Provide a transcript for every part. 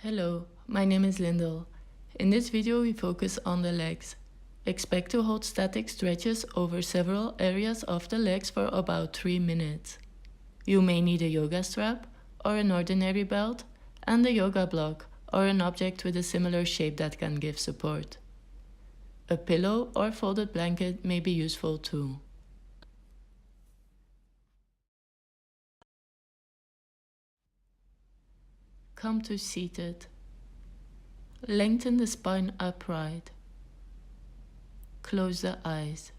Hello, my name is Lindell. In this video we focus on the legs. Expect to hold static stretches over several areas of the legs for about 3 minutes. You may need a yoga strap or an ordinary belt and a yoga block or an object with a similar shape that can give support. A pillow or folded blanket may be useful too. Come to seated. Lengthen the spine upright. Close the eyes.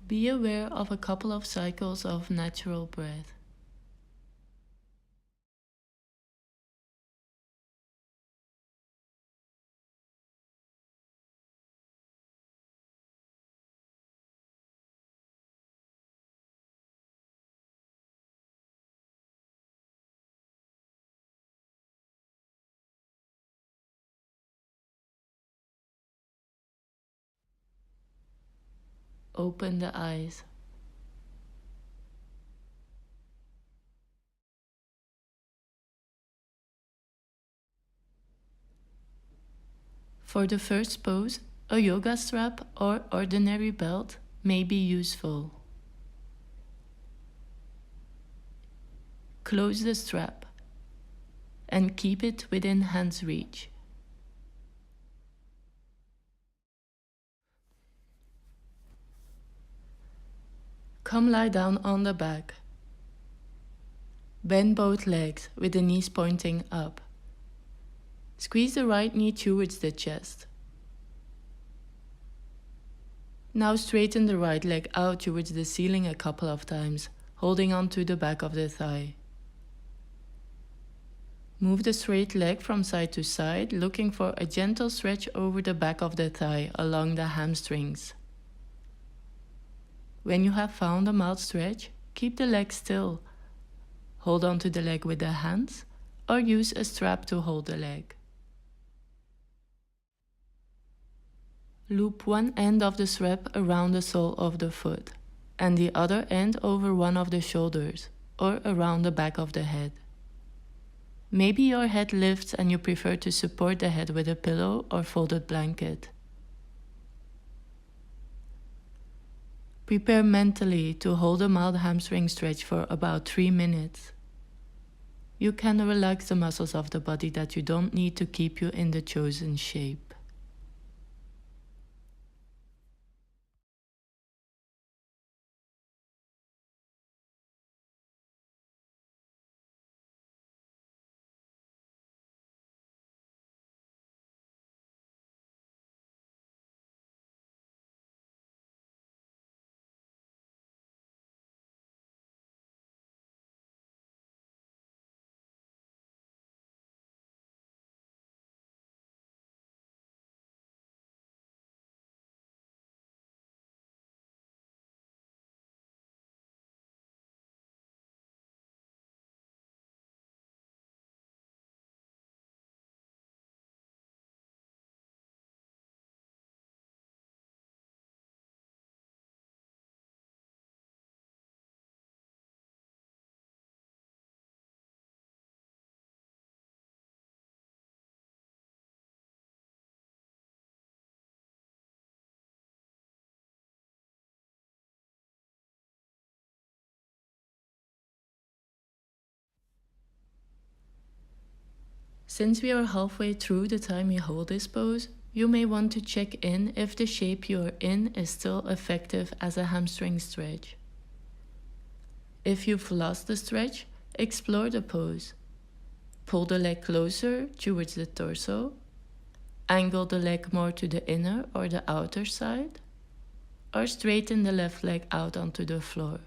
Be aware of a couple of cycles of natural breath. Open the eyes. For the first pose, a yoga strap or ordinary belt may be useful. Close the strap and keep it within hand's reach. Come lie down on the back. Bend both legs with the knees pointing up. Squeeze the right knee towards the chest. Now straighten the right leg out towards the ceiling a couple of times, holding on to the back of the thigh. Move the straight leg from side to side, looking for a gentle stretch over the back of the thigh along the hamstrings. When you have found a mild stretch, keep the leg still. Hold on to the leg with the hands or use a strap to hold the leg. Loop one end of the strap around the sole of the foot and the other end over one of the shoulders or around the back of the head. Maybe your head lifts and you prefer to support the head with a pillow or folded blanket. Prepare mentally to hold a mild hamstring stretch for about 3 minutes. You can relax the muscles of the body that you don't need to keep you in the chosen shape. Since we are halfway through the time you hold this pose, you may want to check in if the shape you are in is still effective as a hamstring stretch. If you've lost the stretch, explore the pose. Pull the leg closer towards the torso, angle the leg more to the inner or the outer side, or straighten the left leg out onto the floor.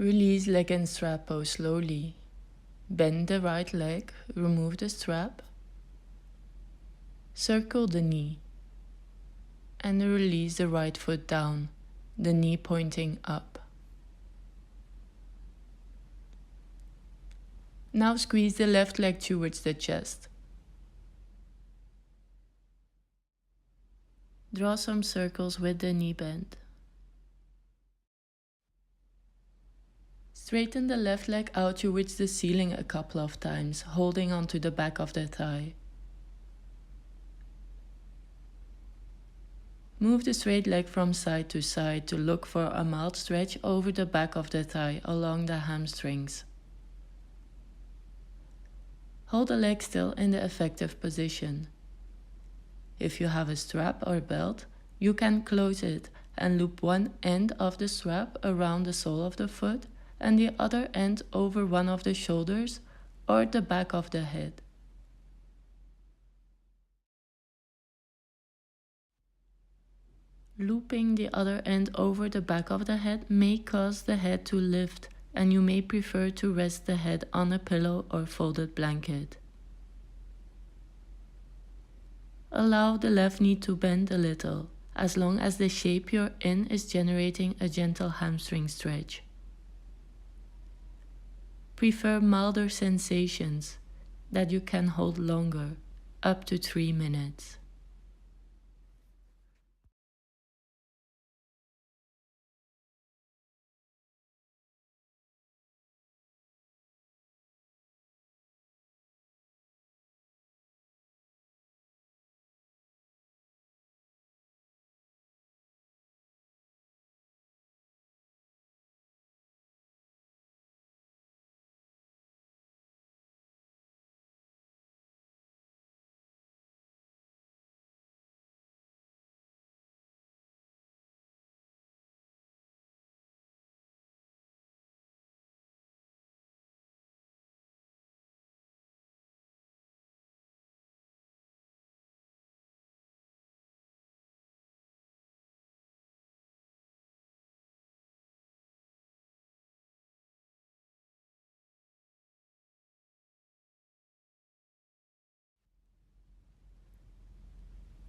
Release leg and strap pose slowly. Bend the right leg, remove the strap. Circle the knee. And release the right foot down, the knee pointing up. Now squeeze the left leg towards the chest. Draw some circles with the knee bend. Straighten the left leg out towards the ceiling a couple of times, holding onto the back of the thigh. Move the straight leg from side to side to look for a mild stretch over the back of the thigh along the hamstrings. Hold the leg still in the effective position. If you have a strap or belt, you can close it and loop one end of the strap around the sole of the foot and the other end over one of the shoulders or the back of the head. Looping the other end over the back of the head may cause the head to lift, and you may prefer to rest the head on a pillow or folded blanket. Allow the left knee to bend a little, as long as the shape you're in is generating a gentle hamstring stretch. Prefer milder sensations that you can hold longer, up to 3 minutes.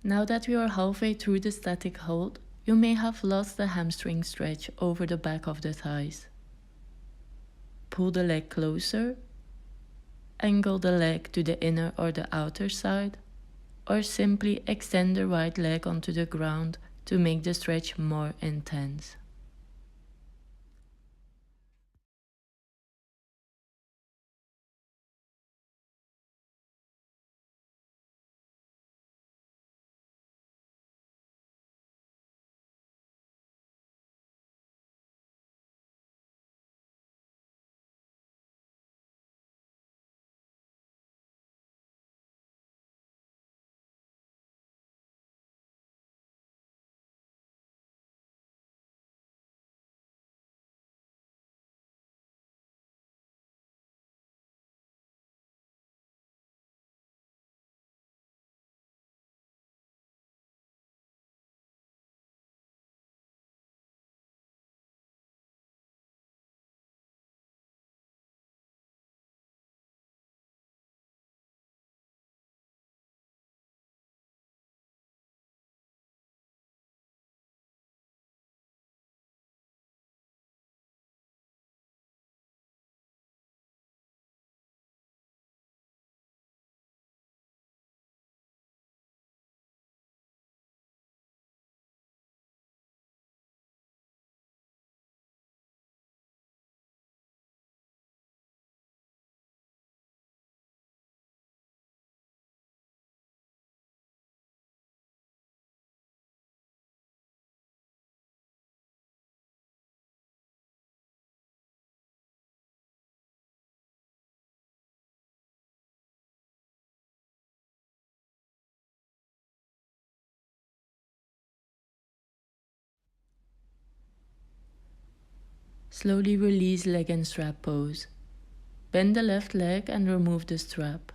Now that you are halfway through the static hold, you may have lost the hamstring stretch over the back of the thighs. Pull the leg closer, angle the leg to the inner or the outer side, or simply extend the right leg onto the ground to make the stretch more intense. Slowly release leg and strap pose. Bend the left leg and remove the strap.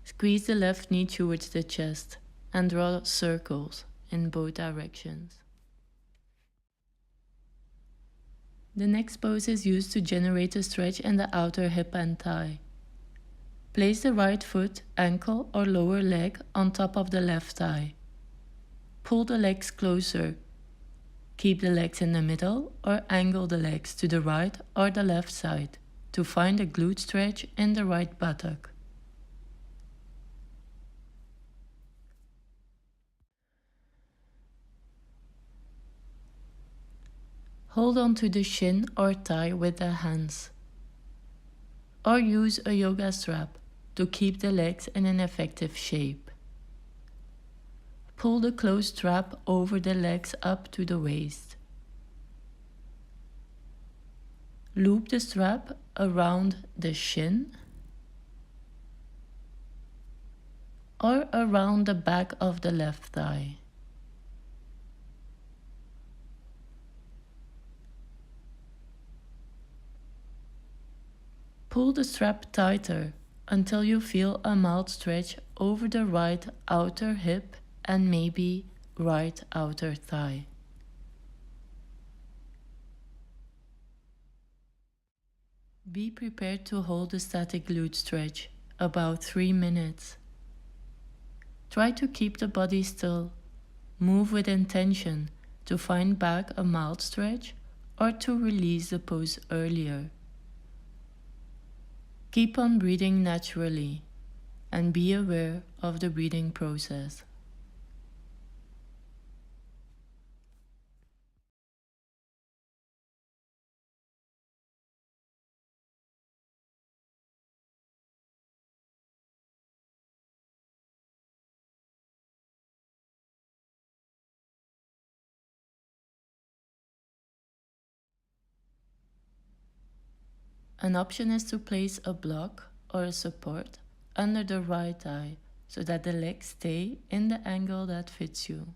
Squeeze the left knee towards the chest and draw circles in both directions. The next pose is used to generate a stretch in the outer hip and thigh. Place the right foot, ankle, or lower leg on top of the left thigh. Pull the legs closer. Keep the legs in the middle or angle the legs to the right or the left side to find a glute stretch in the right buttock. Hold on to the shin or thigh with the hands. Or use a yoga strap to keep the legs in an effective shape. Pull the closed strap over the legs up to the waist. Loop the strap around the shin or around the back of the left thigh. Pull the strap tighter until you feel a mild stretch over the right outer hip and maybe right outer thigh. Be prepared to hold a static glute stretch, about 3 minutes. Try to keep the body still. Move with intention to find back a mild stretch or to release the pose earlier. Keep on breathing naturally and be aware of the breathing process. An option is to place a block or a support under the right thigh so that the legs stay in the angle that fits you.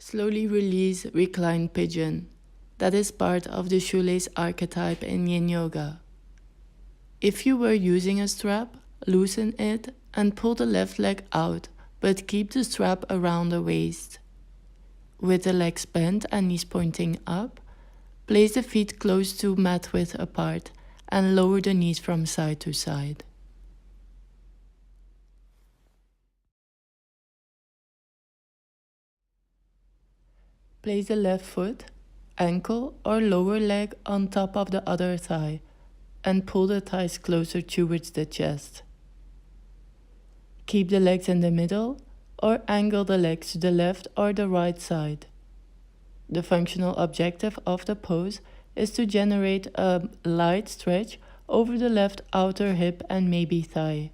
Slowly release reclined pigeon. That is part of the shoelace archetype in Yin Yoga. If you were using a strap, loosen it and pull the left leg out but keep the strap around the waist. With the legs bent and knees pointing up, place the feet close to mat width apart and lower the knees from side to side. Place the left foot, ankle or lower leg on top of the other thigh and pull the thighs closer towards the chest. Keep the legs in the middle or angle the legs to the left or the right side. The functional objective of the pose is to generate a light stretch over the left outer hip and maybe thigh.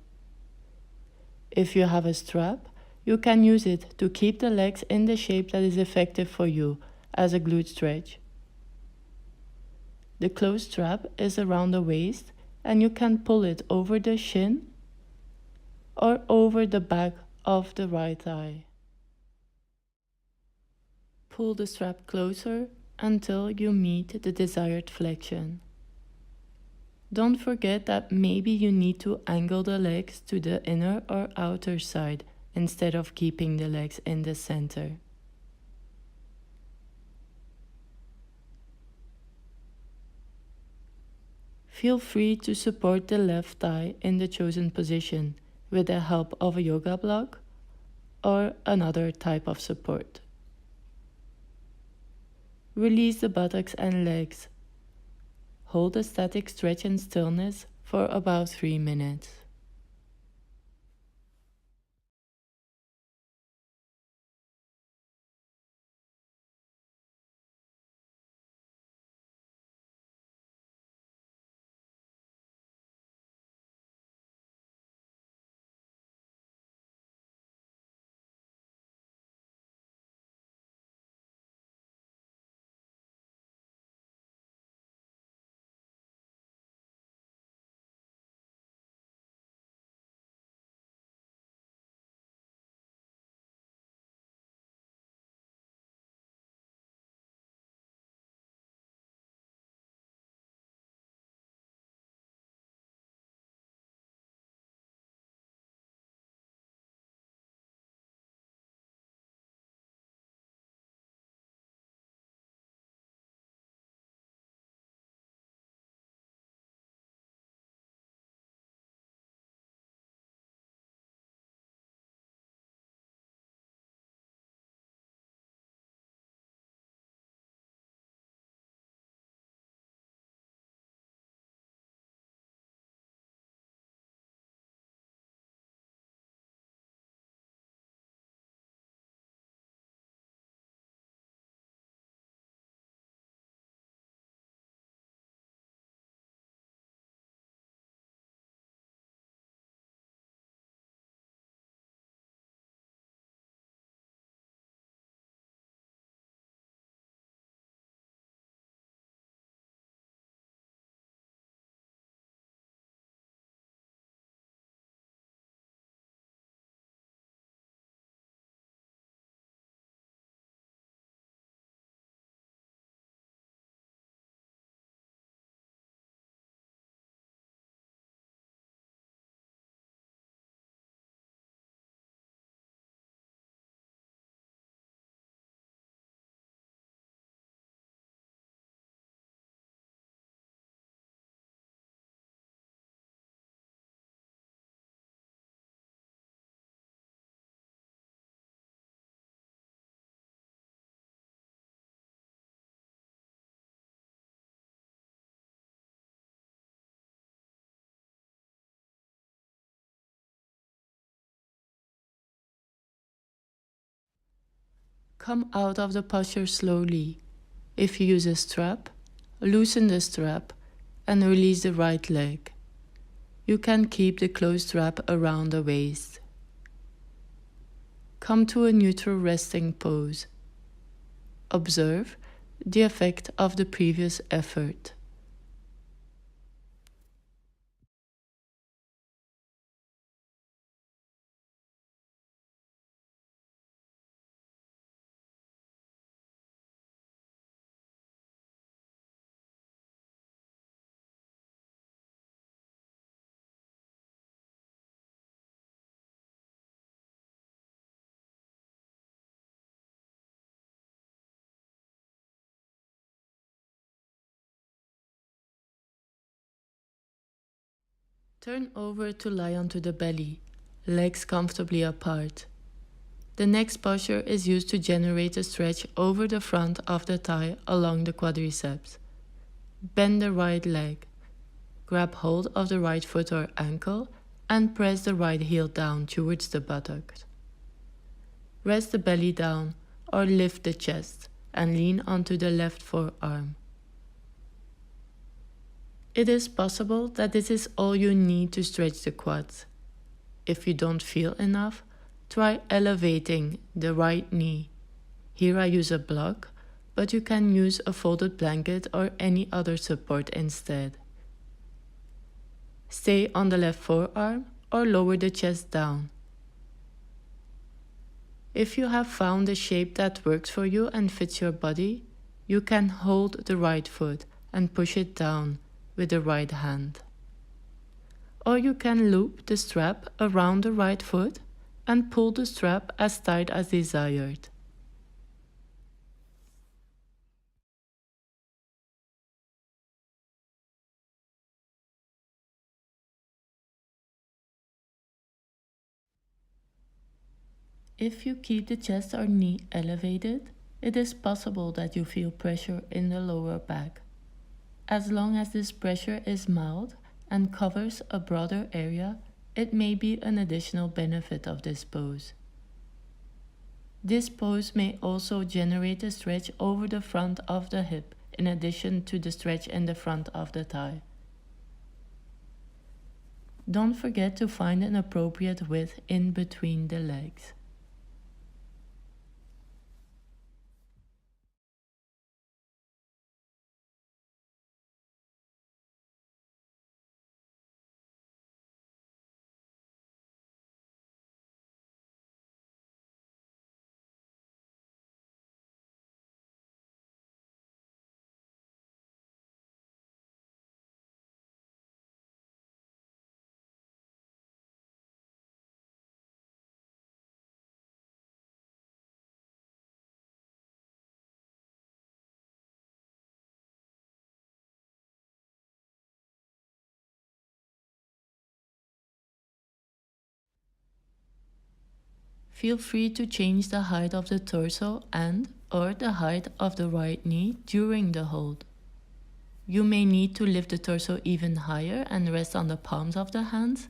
If you have a strap, you can use it to keep the legs in the shape that is effective for you as a glute stretch. The closed strap is around the waist and you can pull it over the shin or over the back of the right thigh. Pull the strap closer until you meet the desired flexion. Don't forget that maybe you need to angle the legs to the inner or outer side instead of keeping the legs in the center. Feel free to support the left thigh in the chosen position with the help of a yoga block or another type of support. Release the buttocks and legs. Hold a static stretch in stillness for about 3 minutes. Come out of the posture slowly. If you use a strap, loosen the strap and release the right leg. You can keep the closed strap around the waist. Come to a neutral resting pose. Observe the effect of the previous effort. Turn over to lie onto the belly, legs comfortably apart. The next posture is used to generate a stretch over the front of the thigh along the quadriceps. Bend the right leg. Grab hold of the right foot or ankle and press the right heel down towards the buttocks. Rest the belly down or lift the chest and lean onto the left forearm. It is possible that this is all you need to stretch the quads. If you don't feel enough, try elevating the right knee. Here I use a block, but you can use a folded blanket or any other support instead. Stay on the left forearm or lower the chest down. If you have found a shape that works for you and fits your body, you can hold the right foot and push it down with the right hand. Or you can loop the strap around the right foot and pull the strap as tight as desired. If you keep the chest or knee elevated, it is possible that you feel pressure in the lower back. As long as this pressure is mild and covers a broader area, it may be an additional benefit of this pose. This pose may also generate a stretch over the front of the hip in addition to the stretch in the front of the thigh. Don't forget to find an appropriate width in between the legs. Feel free to change the height of the torso and/or the height of the right knee during the hold. You may need to lift the torso even higher and rest on the palms of the hands,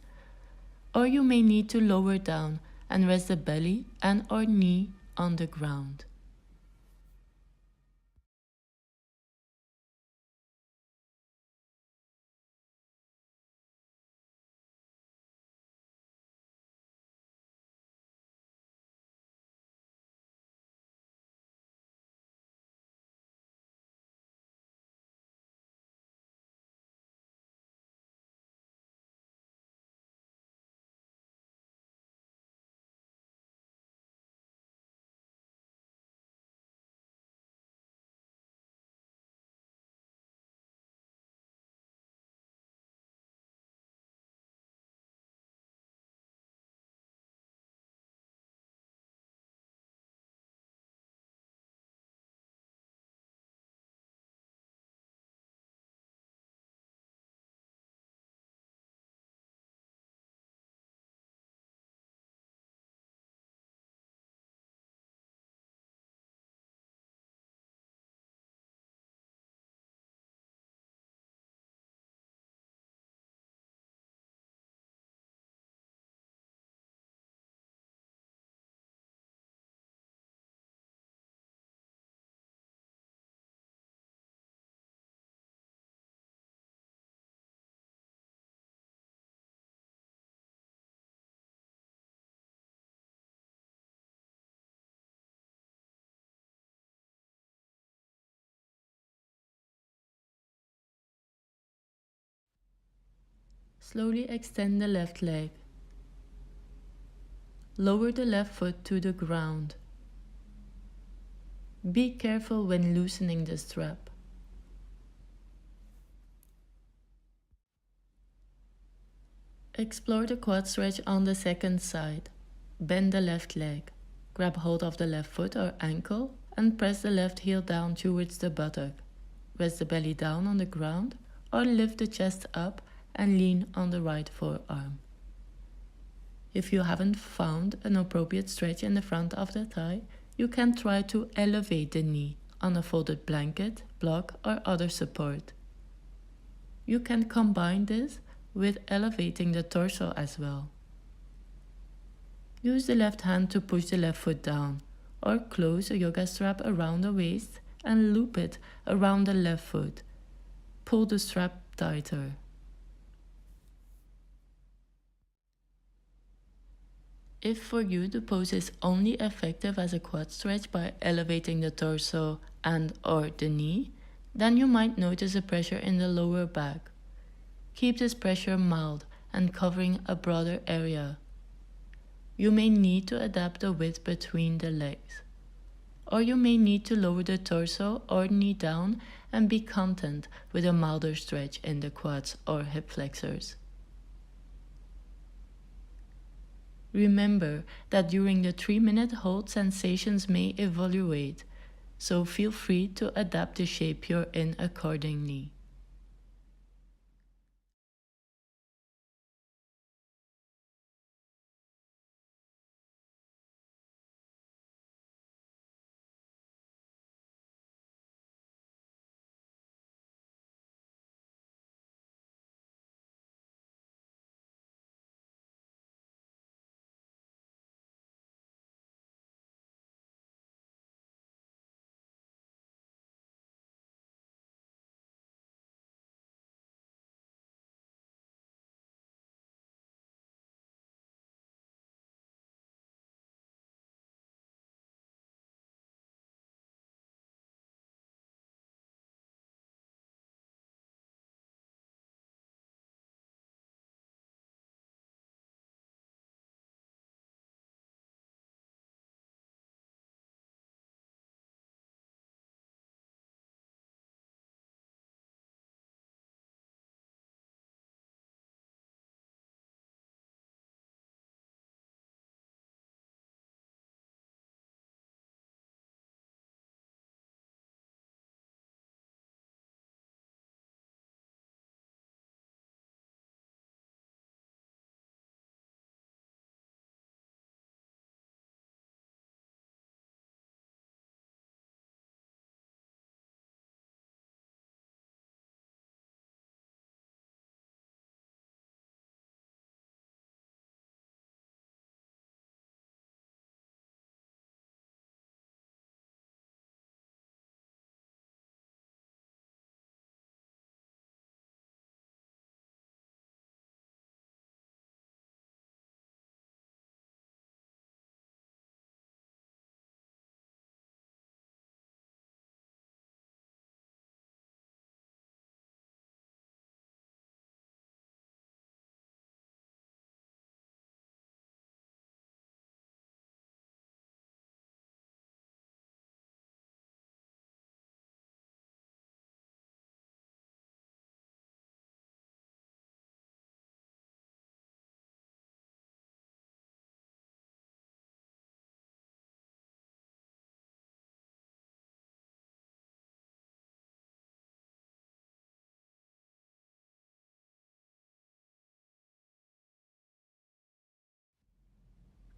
or you may need to lower down and rest the belly and/or knee on the ground. Slowly extend the left leg. Lower the left foot to the ground. Be careful when loosening the strap. Explore the quad stretch on the second side. Bend the left leg. Grab hold of the left foot or ankle and press the left heel down towards the buttock. Rest the belly down on the ground or lift the chest up and lean on the right forearm. If you haven't found an appropriate stretch in the front of the thigh, you can try to elevate the knee on a folded blanket, block, or other support. You can combine this with elevating the torso as well. Use the left hand to push the left foot down, or close a yoga strap around the waist and loop it around the left foot. Pull the strap tighter. If for you the pose is only effective as a quad stretch by elevating the torso and or the knee, then you might notice a pressure in the lower back. Keep this pressure mild and covering a broader area. You may need to adapt the width between the legs. Or you may need to lower the torso or knee down and be content with a milder stretch in the quads or hip flexors. Remember that during the 3-minute hold sensations may evaluate, so feel free to adapt the shape you're in accordingly.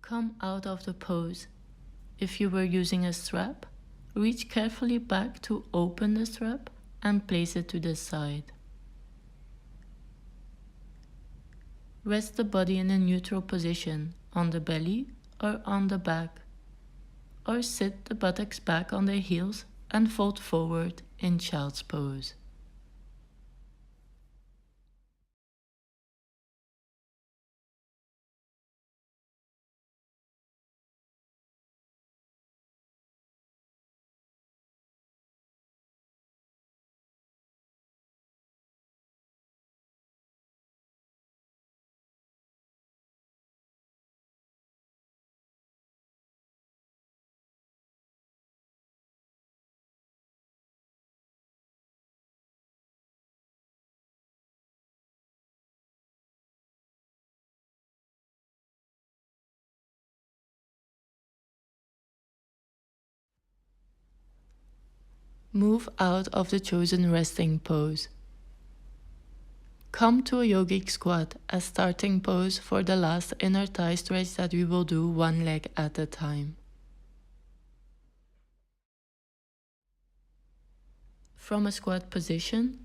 Come out of the pose. If you were using a strap, reach carefully back to open the strap and place it to the side. Rest the body in a neutral position on the belly or on the back, or sit the buttocks back on their heels and fold forward in child's pose. Move out of the chosen resting pose. Come to a yogic squat as starting pose for the last inner thigh stretch that we will do one leg at a time. From a squat position,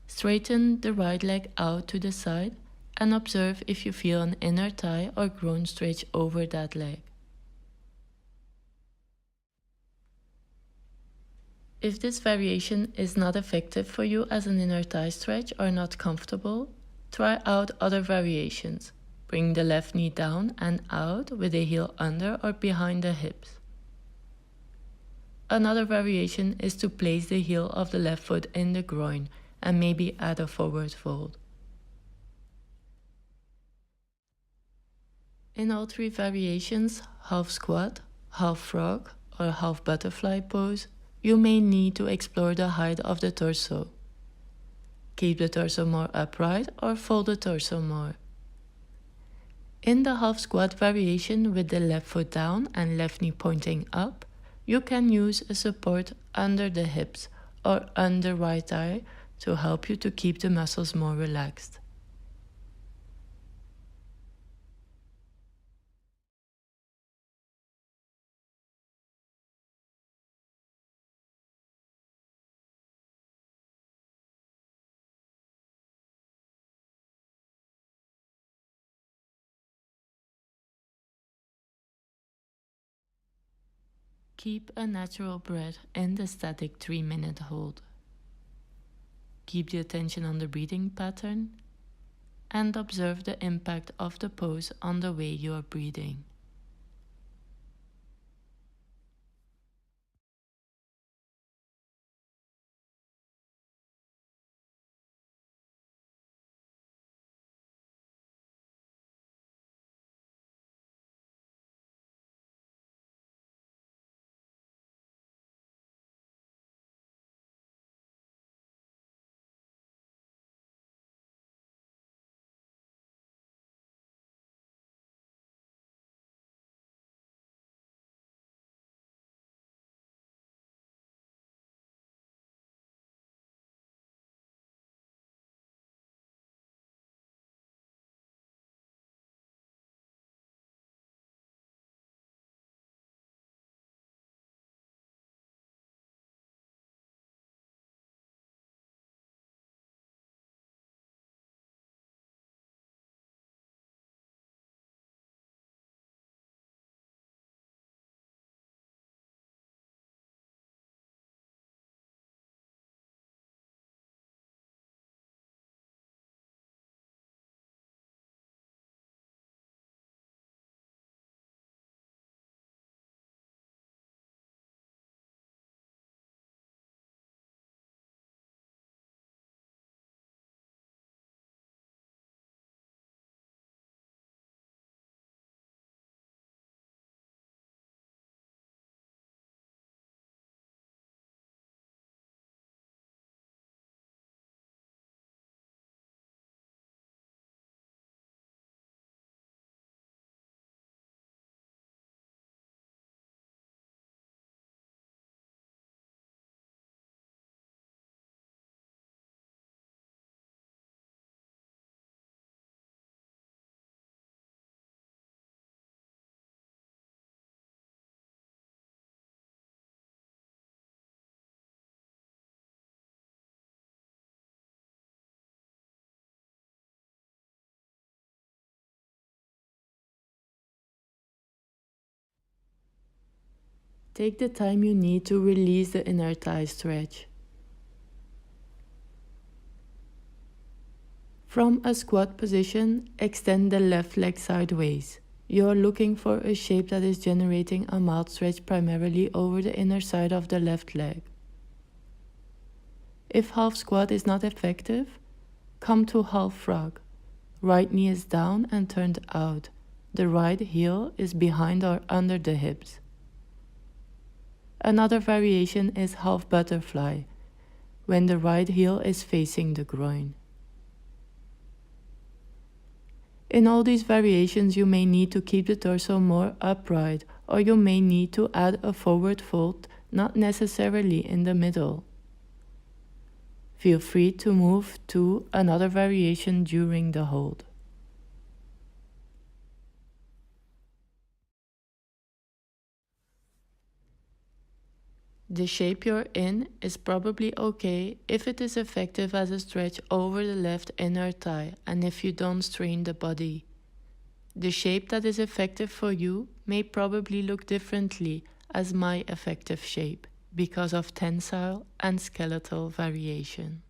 straighten the right leg out to the side and observe if you feel an inner thigh or groin stretch over that leg. If this variation is not effective for you as an inner thigh stretch or not comfortable, try out other variations. Bring the left knee down and out with the heel under or behind the hips. Another variation is to place the heel of the left foot in the groin and maybe add a forward fold. In all three variations, half squat, half frog, or half butterfly pose, you may need to explore the height of the torso. Keep the torso more upright or fold the torso more. In the half squat variation with the left foot down and left knee pointing up, you can use a support under the hips or under right thigh to help you to keep the muscles more relaxed. Keep a natural breath in the static 3-minute hold. Keep the attention on the breathing pattern and observe the impact of the pose on the way you are breathing. Take the time you need to release the inner thigh stretch. From a squat position, extend the left leg sideways. You are looking for a shape that is generating a mild stretch primarily over the inner side of the left leg. If half squat is not effective, come to half frog. Right knee is down and turned out. The right heel is behind or under the hips. Another variation is half butterfly, when the right heel is facing the groin. In all these variations, you may need to keep the torso more upright, or you may need to add a forward fold, not necessarily in the middle. Feel free to move to another variation during the hold. The shape you're in is probably okay if it is effective as a stretch over the left inner thigh and if you don't strain the body. The shape that is effective for you may probably look differently as my effective shape because of tensile and skeletal variation.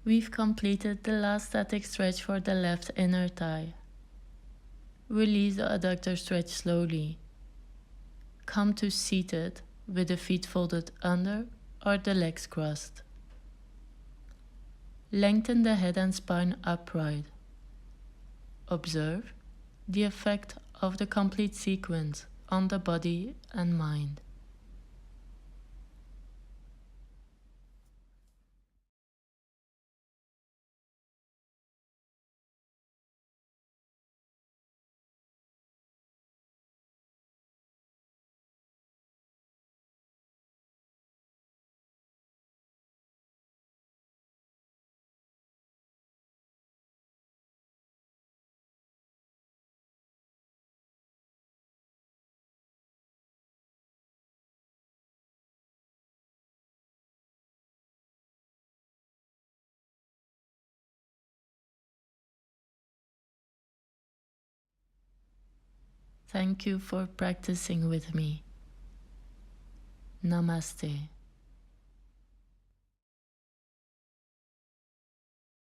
We've completed the last static stretch for the left inner thigh. Release the adductor stretch slowly. Come to seated with the feet folded under or the legs crossed. Lengthen the head and spine upright. Observe the effect of the complete sequence on the body and mind. Thank you for practicing with me. Namaste.